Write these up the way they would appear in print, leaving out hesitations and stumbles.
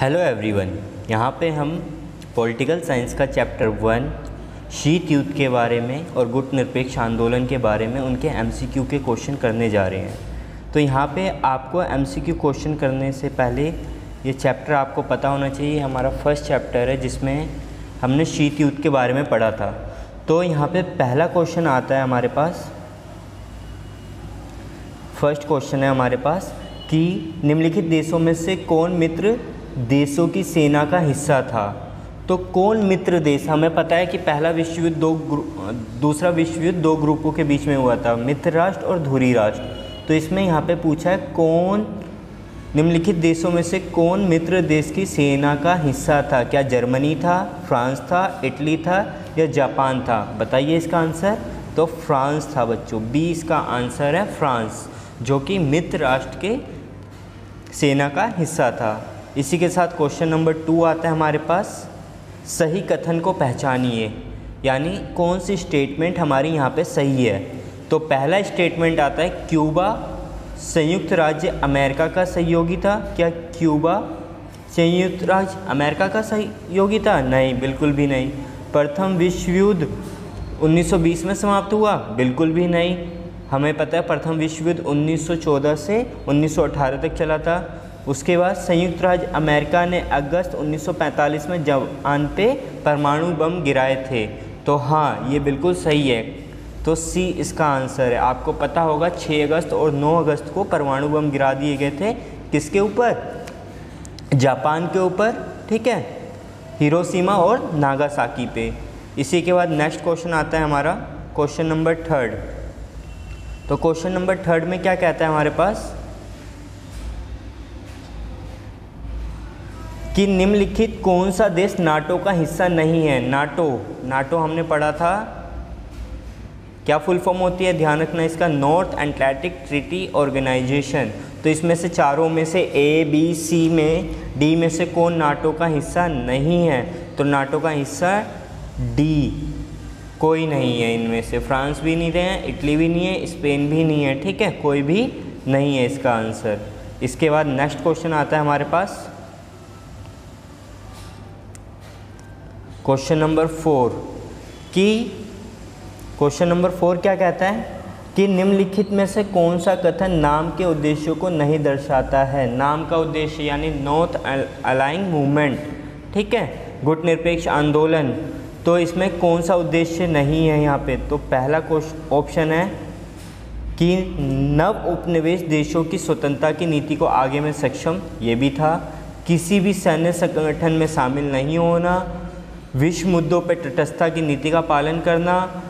Hello everyone, यहाँ पे हम पॉलिटिकल साइंस का चैप्टर 1 शीत युद्ध के बारे में और गुट निरपेक्ष आंदोलन के बारे में उनके एमसीक्यू के क्वेश्चन करने जा रहे हैं। तो यहाँ पे आपको एमसीक्यू क्वेश्चन करने से पहले ये चैप्टर आपको पता होना चाहिए। हमारा फर्स्ट चैप्टर है जिसमें हमने शीत युद्ध के बारे में पढ़ा था। तो यहाँ पे पहला क्वेश्चन आता है हमारे पास, फर्स्ट क्वेश्चन है हमारे पास कि निम्नलिखित देशों में से कौन मित्र देशों की सेना का हिस्सा था। तो कौन मित्र देश, हमें पता है कि पहला विश्व युद्ध दूसरा विश्व युद्ध दो ग्रुपों के बीच में हुआ था, मित्र राष्ट्र और धुरी राष्ट्र। तो इसमें यहाँ पे पूछा है कौन निम्नलिखित देशों में से कौन मित्र देश की सेना का हिस्सा था। क्या जर्मनी था, फ्रांस था, इटली था या जापान था? बताइए इसका आंसर। तो फ्रांस था बच्चों, बी इसका आंसर है फ्रांस, जो कि मित्र राष्ट्र के सेना का हिस्सा था। इसी के साथ क्वेश्चन नंबर 2 आता है हमारे पास, सही कथन को पहचानिए, यानी कौन सी स्टेटमेंट हमारी यहाँ पे सही है। तो पहला स्टेटमेंट आता है क्यूबा संयुक्त राज्य अमेरिका का सहयोगी था। क्या क्यूबा संयुक्त राज्य अमेरिका का सहयोगी था? नहीं, बिल्कुल भी नहीं। प्रथम विश्व युद्ध 1920 में समाप्त हुआ? बिल्कुल भी नहीं। हमें पता है प्रथम विश्व युद्ध 1914 से 1918 तक चला था। उसके बाद संयुक्त राज्य अमेरिका ने अगस्त 1945 में जापान पे परमाणु बम गिराए थे। तो हाँ, ये बिल्कुल सही है। तो सी इसका आंसर है। आपको पता होगा 6 अगस्त और 9 अगस्त को परमाणु बम गिरा दिए गए थे। किसके ऊपर? जापान के ऊपर, ठीक है, हिरोशिमा और नागासाकी पे। इसी के बाद नेक्स्ट क्वेश्चन आता है हमारा क्वेश्चन नंबर 3। तो क्वेश्चन नंबर 3 में क्या कहता है हमारे पास कि निम्नलिखित कौन सा देश नाटो का हिस्सा नहीं है। नाटो हमने पढ़ा था, क्या फुल फॉर्म होती है, ध्यान रखना इसका, नॉर्थ एटलांटिक ट्रीटी ऑर्गेनाइजेशन। तो इसमें से चारों में से ए, बी, सी में डी में से कौन नाटो का हिस्सा नहीं है? तो नाटो का हिस्सा डी, कोई नहीं है इनमें से। फ्रांस भी नहीं है, इटली भी नहीं है, स्पेन भी नहीं है, ठीक है, कोई भी नहीं है इसका आंसर। इसके बाद नेक्स्ट क्वेश्चन आता है हमारे पास क्वेश्चन नंबर 4 कि क्वेश्चन नंबर 4 क्या कहता है कि निम्नलिखित में से कौन सा कथन नाम के उद्देश्यों को नहीं दर्शाता है। नाम का उद्देश्य यानी नॉर्थ अलाइंग मूवमेंट, ठीक है, गुट निरपेक्ष आंदोलन। तो इसमें कौन सा उद्देश्य नहीं है यहाँ पे? तो पहला ऑप्शन है कि नव उपनिवेश देशों की स्वतंत्रता की नीति को आगे में सक्षम, ये भी था। किसी भी सैन्य संगठन में शामिल नहीं होना, विश्व मुद्दों पर तटस्थता की नीति का पालन करना,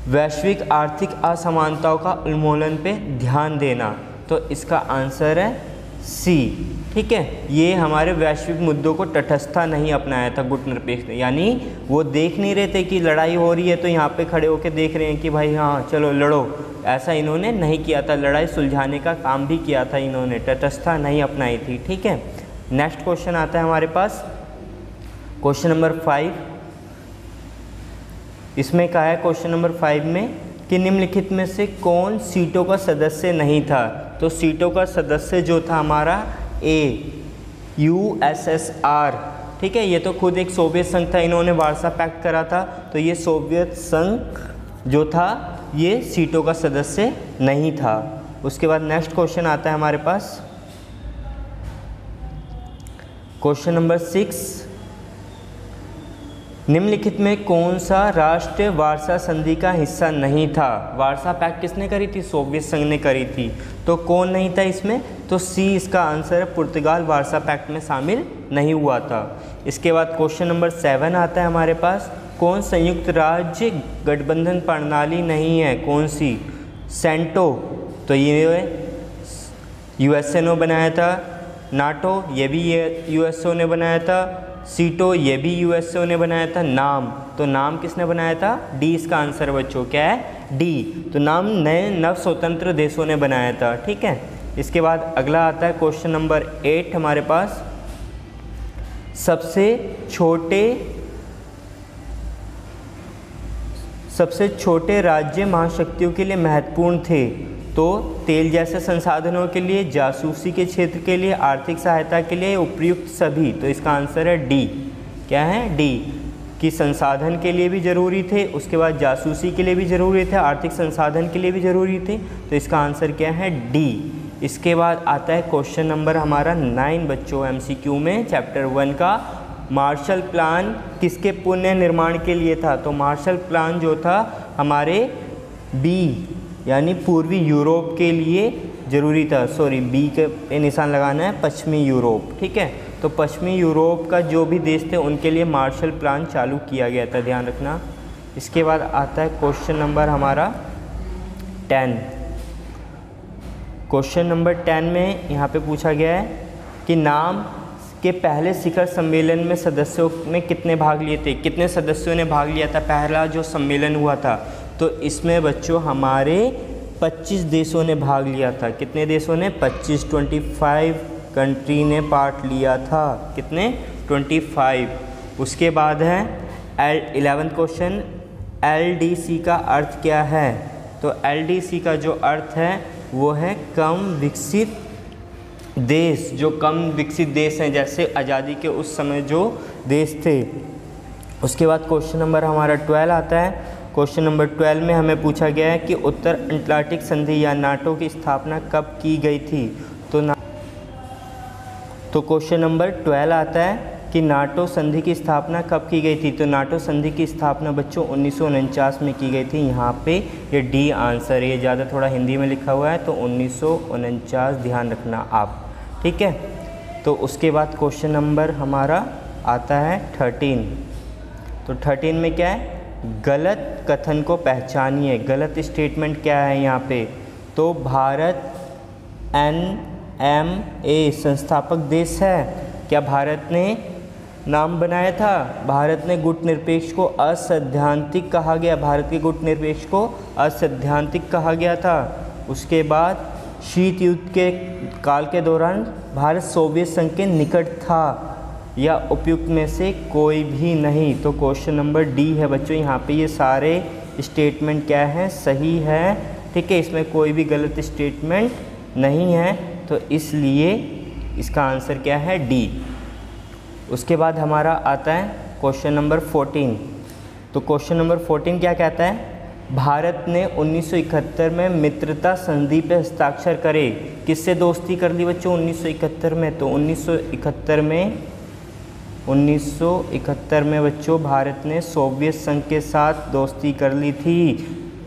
वैश्विक आर्थिक असमानताओं का उन्मूलन पे ध्यान देना। तो इसका आंसर है सी, ठीक है। ये हमारे वैश्विक मुद्दों को तटस्थता नहीं अपनाया था गुट निरपेक्ष, यानी वो देख नहीं रहे थे कि लड़ाई हो रही है तो यहाँ पे खड़े होकर देख रहे हैं कि भाई हाँ चलो लड़ो, ऐसा इन्होंने नहीं किया था। लड़ाई सुलझाने का काम भी किया था इन्होंने, तटस्थता नहीं अपनाई थी, ठीक है। नेक्स्ट क्वेश्चन आता है हमारे पास क्वेश्चन नंबर 5। इसमें कहा है क्वेश्चन नंबर 5 में कि निम्नलिखित में से कौन सीटों का सदस्य नहीं था। तो सीटों का सदस्य जो था हमारा ए, यूएसएसआर, ठीक है, ये तो खुद एक सोवियत संघ था, इन्होंने वार्सा पैक्ट करा था। तो ये सोवियत संघ जो था ये सीटों का सदस्य नहीं था। उसके बाद नेक्स्ट क्वेश्चन आता है हमारे पास क्वेश्चन नंबर 6, निम्नलिखित में कौन सा राष्ट्र वार्सा संधि का हिस्सा नहीं था। वार्सा पैक्ट किसने करी थी? सोवियत संघ ने करी थी। तो कौन नहीं था इसमें? तो सी इसका आंसर है, पुर्तगाल वार्सा पैक्ट में शामिल नहीं हुआ था। इसके बाद क्वेश्चन नंबर 7 आता है हमारे पास, कौन संयुक्त राज्य गठबंधन प्रणाली नहीं है? कौन सी? सेंटो, तो ये यूएसए ने बनाया था। नाटो, ये भी यूएसओ ने बनाया था। सीटो, ये भी यूएसओ ने बनाया था। नाम, तो नाम किसने बनाया था? डी इसका आंसर बच्चों, क्या है? डी। तो नाम नए नव स्वतंत्र देशों ने बनाया था, ठीक है। इसके बाद अगला आता है क्वेश्चन नंबर 8 हमारे पास, सबसे छोटे राज्य महाशक्तियों के लिए महत्वपूर्ण थे। तो तेल जैसे संसाधनों के लिए, जासूसी के क्षेत्र के लिए, आर्थिक सहायता के लिए, उपयुक्त सभी। तो इसका आंसर है डी। क्या है? डी, कि संसाधन के लिए भी ज़रूरी थे, उसके बाद जासूसी के लिए भी ज़रूरी थे, आर्थिक संसाधन के लिए भी ज़रूरी थे। तो इसका आंसर क्या है? डी। इसके बाद आता है क्वेश्चन नंबर हमारा 9 बच्चों MCQ में चैप्टर 1 का। मार्शल प्लान किसके पुनः निर्माण के लिए था? तो मार्शल प्लान जो था हमारे बी यानी पूर्वी यूरोप के लिए ज़रूरी था। सॉरी, बी के पे निशान लगाना है, पश्चिमी यूरोप। ठीक है, तो पश्चिमी यूरोप का जो भी देश थे उनके लिए मार्शल प्लान चालू किया गया था, ध्यान रखना। इसके बाद आता है क्वेश्चन नंबर हमारा 10। क्वेश्चन नंबर 10 में यहाँ पे पूछा गया है कि नाम के पहले शिखर सम्मेलन में सदस्यों ने कितने भाग लिए थे? कितने सदस्यों ने भाग लिया था पहला जो सम्मेलन हुआ था? तो इसमें बच्चों हमारे 25 देशों ने भाग लिया था। कितने देशों ने? 25 कंट्री ने पार्ट लिया था। कितने? 25। उसके बाद है 11th क्वेश्चन, LDC का अर्थ क्या है? तो LDC का जो अर्थ है वो है कम विकसित देश। जो कम विकसित देश हैं, जैसे आज़ादी के उस समय जो देश थे। उसके बाद क्वेश्चन नंबर हमारा 12 आता है। क्वेश्चन नंबर 12 में हमें पूछा गया है कि उत्तर अटलांटिक संधि या नाटो की स्थापना कब की गई थी? तो क्वेश्चन नंबर 12 आता है कि नाटो संधि की स्थापना कब की गई थी? तो नाटो संधि की स्थापना बच्चों 1949 में की गई थी। यहाँ पे ये डी आंसर है। ये ज़्यादा थोड़ा हिंदी में लिखा हुआ है, तो 1949 ध्यान रखना आप। ठीक है, तो उसके बाद क्वेश्चन नंबर हमारा आता है 13। तो 13 में क्या है? गलत कथन को पहचानिए। गलत स्टेटमेंट क्या है यहाँ पे? तो भारत NMA संस्थापक देश है। क्या भारत ने नाम बनाया था? भारत ने गुटनिरपेक्ष को असैद्धांतिक कहा गया। भारत के गुटनिरपेक्ष को असैद्धांतिक कहा गया था। उसके बाद शीत युद्ध के काल के दौरान भारत सोवियत संघ के निकट था, या उपयुक्त में से कोई भी नहीं। तो क्वेश्चन नंबर डी है बच्चों। यहाँ पे ये सारे स्टेटमेंट क्या है? सही है। ठीक है, इसमें कोई भी गलत स्टेटमेंट नहीं है, तो इसलिए इसका आंसर क्या है? डी। उसके बाद हमारा आता है क्वेश्चन नंबर 14। तो क्वेश्चन नंबर 14 क्या कहता है? भारत ने 1971 में मित्रता संधि पर हस्ताक्षर करे। किससे दोस्ती कर ली बच्चों 1971 में? तो 1971 में बच्चों भारत ने सोवियत संघ के साथ दोस्ती कर ली थी।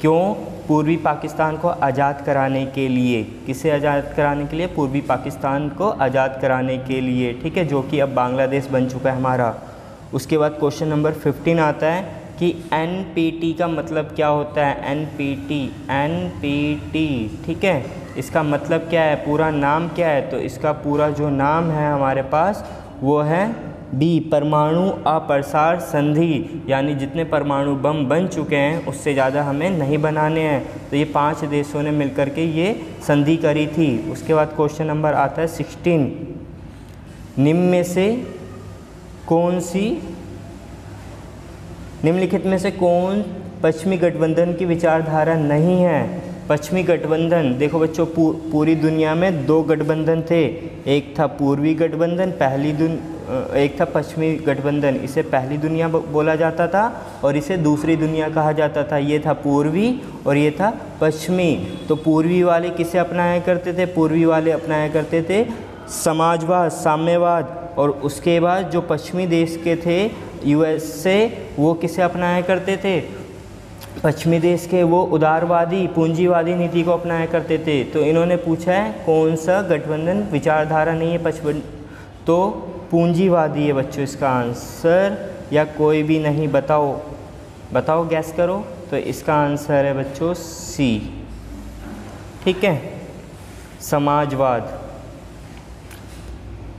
क्यों? पूर्वी पाकिस्तान को आज़ाद कराने के लिए। किसे आज़ाद कराने के लिए? पूर्वी पाकिस्तान को आज़ाद कराने के लिए। ठीक है, जो कि अब बांग्लादेश बन चुका है हमारा। उसके बाद क्वेश्चन नंबर 15 आता है कि NPT का मतलब क्या होता है? NPT, ठीक है, इसका मतलब क्या है? पूरा नाम क्या है? तो इसका पूरा जो नाम है हमारे पास वो है बी, परमाणु अप्रसार संधि। यानी जितने परमाणु बम बन चुके हैं उससे ज़्यादा हमें नहीं बनाने हैं। तो ये 5 देशों ने मिलकर के ये संधि करी थी। उसके बाद क्वेश्चन नंबर आता है 16। निम्नलिखित में से कौन पश्चिमी गठबंधन की विचारधारा नहीं है? पश्चिमी गठबंधन, देखो बच्चों पूरी दुनिया में 2 गठबंधन थे। एक था पूर्वी गठबंधन, एक था पश्चिमी गठबंधन। इसे पहली दुनिया बोला जाता था और इसे दूसरी दुनिया कहा जाता था। ये था पूर्वी और ये था पश्चिमी। तो पूर्वी वाले किसे अपनाया करते थे? पूर्वी वाले अपनाया करते थे समाजवाद, साम्यवाद। और उसके बाद जो पश्चिमी देश के थे USA, वो किसे अपनाया करते थे? पश्चिमी देश के वो उदारवादी, पूंजीवादी नीति को अपनाया करते थे। तो इन्होंने पूछा है कौन सा गठबंधन विचारधारा नहीं है पश्चिमी? तो पूंजीवादी है बच्चों इसका आंसर, या कोई भी नहीं? बताओ गैस करो। तो इसका आंसर है बच्चों सी। ठीक है, समाजवाद।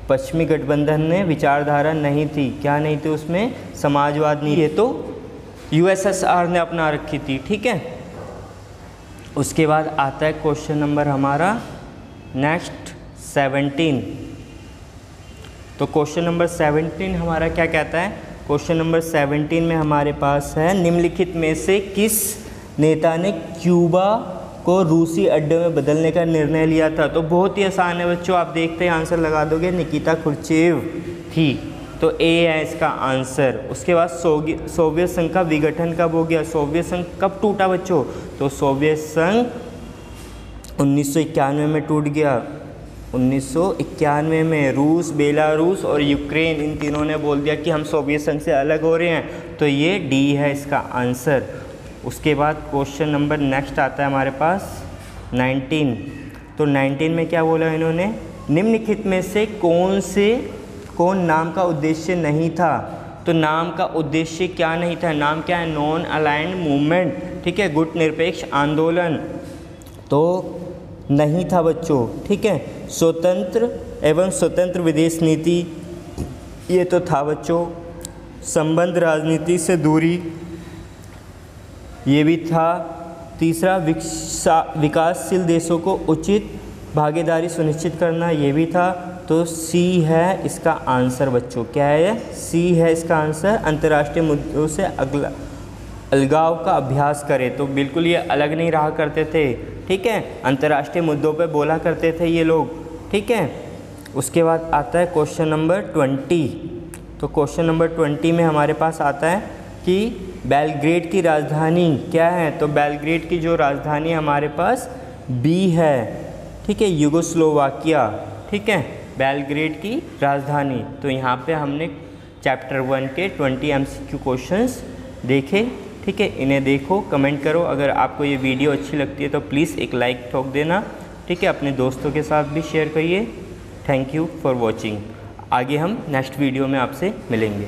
पश्चिमी गठबंधन में विचारधारा नहीं थी। क्या नहीं थी उसमें? समाजवाद नहीं। ये तो USSR ने अपना रखी थी। ठीक है, उसके बाद आता है क्वेश्चन नंबर हमारा नेक्स्ट 17। तो क्वेश्चन नंबर 17 हमारा क्या कहता है? क्वेश्चन नंबर 17 में हमारे पास है निम्नलिखित में से किस नेता ने क्यूबा को रूसी अड्डे में बदलने का निर्णय लिया था? तो बहुत ही आसान है बच्चों, आप देखते ही आंसर लगा दोगे, निकिता क्रुश्चेव थी। तो ए है इसका आंसर। उसके बाद सोवियत संघ का विघटन कब हो गया? सोवियत संघ कब टूटा बच्चों? तो सोवियत संघ 1991 में टूट गया। 1991 में रूस, बेलारूस और यूक्रेन, इन तीनों ने बोल दिया कि हम सोवियत संघ से अलग हो रहे हैं। तो ये डी है इसका आंसर। उसके बाद क्वेश्चन नंबर नेक्स्ट आता है हमारे पास 19। तो 19 में क्या बोला इन्होंने? निम्नलिखित में से कौन नाम का उद्देश्य नहीं था? तो नाम का उद्देश्य क्या नहीं था? नाम क्या है? नॉन अलाइंड मूवमेंट, ठीक है, गुट निरपेक्ष आंदोलन तो नहीं था बच्चों, ठीक है। स्वतंत्र एवं स्वतंत्र विदेश नीति, ये तो था बच्चों। संबंध राजनीति से दूरी, ये भी था। तीसरा, विकासशील देशों को उचित भागीदारी सुनिश्चित करना, ये भी था। तो सी है इसका आंसर बच्चों। क्या है? सी है इसका आंसर। अंतर्राष्ट्रीय मुद्दों से अलगाव का अभ्यास करें। तो बिल्कुल ये अलग नहीं रहा करते थे, ठीक है, अंतर्राष्ट्रीय मुद्दों पे बोला करते थे ये लोग, ठीक है। उसके बाद आता है क्वेश्चन नंबर 20। तो क्वेश्चन नंबर 20 में हमारे पास आता है कि बेलग्रेड की राजधानी क्या है? तो बेलग्रेड की जो राजधानी हमारे पास बी है, ठीक है, यूगोस्लोवाकिया, ठीक है, बेलग्रेड की राजधानी। तो यहाँ पे हमने चैप्टर 1 के 20 MCQ क्वेश्चंस देखे, ठीक है। इन्हें देखो, कमेंट करो। अगर आपको ये वीडियो अच्छी लगती है तो प्लीज़ एक लाइक ठोक देना, ठीक है। अपने दोस्तों के साथ भी शेयर करिए। Thank you for watching. आगे हम नेक्स्ट वीडियो में आपसे मिलेंगे।